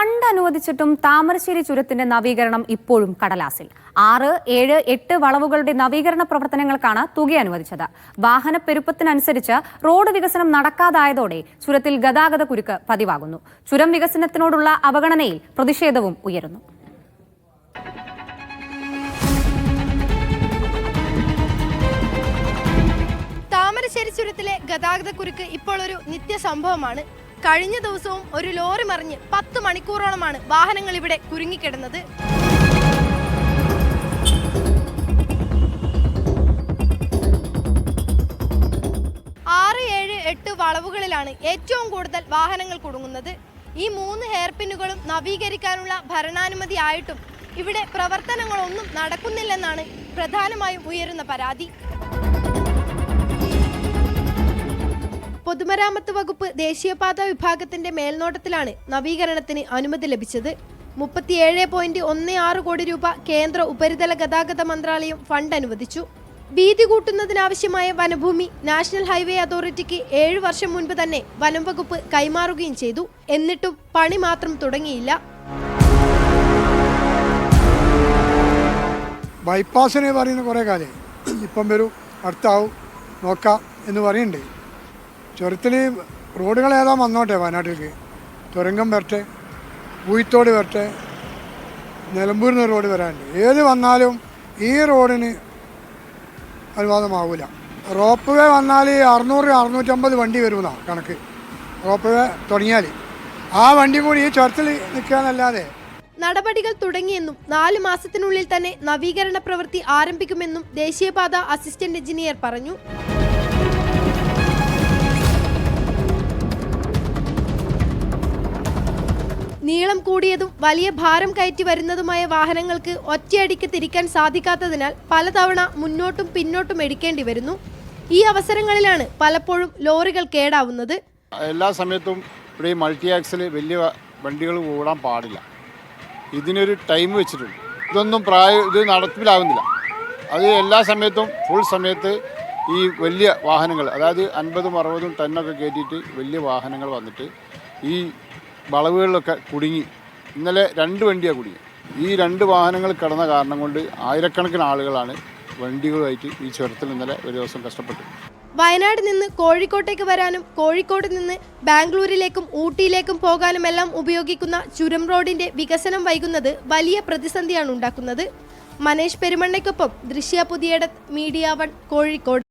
Fund അനുവദിച്ചിട്ടും Thamarassery ചുരത്തിന്റെ നവീകരണം ഇപ്പോഴും കടലാസിൽ. 6, 7, 8 വളവുകളുടെ നവീകരണ പ്രവർത്തനങ്ങൾക്കാണ് തുക അനുവദിച്ചത്. വാഹനപ്പെരുപ്പത്തിനനുസരിച്ച് റോഡ് വികസനം നടക്കാതായതോടെ ചുരത്തിൽ ഗതാഗത കുരുക്ക് പതിവാകുന്നു. ചുരം വികസനത്തിനോടുള്ള അവഗണനയിൽ പ്രതിഷേധവും ഉയരുന്നു. താമരശ്ശേരി ചുരത്തിലെ ഗതാഗത കുരുക്ക് ഇപ്പോൾ ഒരു നിത്യസംഭവമാണ്. കഴിഞ്ഞ ദിവസവും ഒരു ലോറി മറിഞ്ഞ് 10 മണിക്കൂറോളമാണ് വാഹനങ്ങൾ ഇവിടെ കുരുങ്ങിക്കിടന്നത്. 6, 7, 8 വളവുകളിലാണ് ഏറ്റവും കൂടുതൽ വാഹനങ്ങൾ കുടുങ്ങുന്നത്. ഈ 3 ഹെയർപിന്നുകളും നവീകരിക്കാനുള്ള ഭരണാനുമതി ആയിട്ടും ഇവിടെ പ്രവർത്തനങ്ങളൊന്നും നടക്കുന്നില്ലെന്നാണ് പ്രധാനമായും ഉയരുന്ന പരാതി. പൊതുമരാമത്ത് വകുപ്പ് ദേശീയപാത വിഭാഗത്തിന്റെ മേൽനോട്ടത്തിലാണ് നവീകരണത്തിന് അനുമതി ലഭിച്ചത്. 37.16 കോടി രൂപ കേന്ദ്ര ഉപരിതല ഗതാഗത മന്ത്രാലയം ഫണ്ട് അനുവദിച്ചു. വീതി കൂട്ടുന്നതിനാവശ്യമായ വനഭൂമി നാഷണൽ ഹൈവേ അതോറിറ്റിക്ക് 7 വർഷം മുൻപ് തന്നെ വനം വകുപ്പ് കൈമാറുകയും ചെയ്തു. എന്നിട്ടും പണി മാത്രം തുടങ്ങിയില്ല. ബൈപ്പാസിനെ പറയുന്ന കുറേ കാലം ഇപ്പം വരും, അടുത്താവും, നോക്കാം എന്ന് പറയുന്നുണ്ട്. ചുരത്തിൽ റോഡുകൾ ഏതാ വന്നോട്ടെ, വയനാട്ടിലേക്ക് തുരങ്കം വരട്ടെ, പൂയിത്തോട് വരട്ടെ, നിലമ്പൂരിൽ നിന്ന് റോഡ് വരാനുണ്ട്. ഏത് വന്നാലും ഈ റോഡിന് അനുവാദമാവില്ല. റോപ്പ് വേ വന്നാൽ 600-650 വണ്ടി വരുമെന്നാണ് കണക്ക്. റോപ്പ് വേ തുടങ്ങിയാൽ ആ വണ്ടി കൂടി ഈ ചുരത്തിൽ നിൽക്കാനല്ലാതെ. നടപടികൾ തുടങ്ങിയെന്നും 4 മാസത്തിനുള്ളിൽ തന്നെ നവീകരണ പ്രവൃത്തി ആരംഭിക്കുമെന്നും ദേശീയപാത അസിസ്റ്റന്റ് എഞ്ചിനീയർ പറഞ്ഞു. നീളം കൂടിയതും വലിയ ഭാരം കയറ്റി വരുന്നതുമായ വാഹനങ്ങൾക്ക് ഒറ്റയടിക്ക് തിരിക്കാൻ സാധിക്കാത്തതിനാൽ പലതവണ മുന്നോട്ടും പിന്നോട്ടും എടുക്കേണ്ടി വരുന്നു. ഈ അവസരങ്ങളിലാണ് പലപ്പോഴും ലോറികൾ കേടാവുന്നത്. എല്ലാ സമയത്തും ഇവിടെ മൾട്ടി ആക്സിൽ വലിയ വണ്ടികൾ ഓടാൻ പാടില്ല. ഇതിനൊരു ടൈം വെച്ചിട്ടുണ്ട്. ഇതൊന്നും ഇത് നടപ്പിലാവുന്നില്ല. അത് എല്ലാ സമയത്തും ഫുൾ സമയത്ത് ഈ വലിയ വാഹനങ്ങൾ, അതായത് 50, 60 ടണ്ണൊക്കെ കയറ്റിയിട്ട് വലിയ വാഹനങ്ങൾ വന്നിട്ട് ഈ വളവുകളിലൊക്കെ കുടുങ്ങി. ഇന്നലെ 2 വണ്ടിയാണ് കുടുങ്ങി. ഈ 2 വാഹനങ്ങൾ കിടന്ന കാരണം കൊണ്ട് ആയിരക്കണക്കിന് ആളുകളാണ് വണ്ടികളുമായിട്ട് ഈ ചുരത്തിൽ ഇന്നലെ ഒരു ദിവസം കഷ്ടപ്പെട്ടു. വയനാട് നിന്ന് കോഴിക്കോട്ടേക്ക് വരാനും കോഴിക്കോട് നിന്ന് ബാംഗ്ലൂരിലേക്കും ഊട്ടിയിലേക്കും പോകാനുമെല്ലാം ഉപയോഗിക്കുന്ന ചുരം റോഡിന്റെ വികസനം വൈകുന്നത് വലിയ പ്രതിസന്ധിയാണ് ഉണ്ടാക്കുന്നത്. മനേഷ് പെരുമണ്ണയ്ക്കൊപ്പം ദൃശ്യ പുതിയടത്ത്, മീഡിയ 1, കോഴിക്കോട്.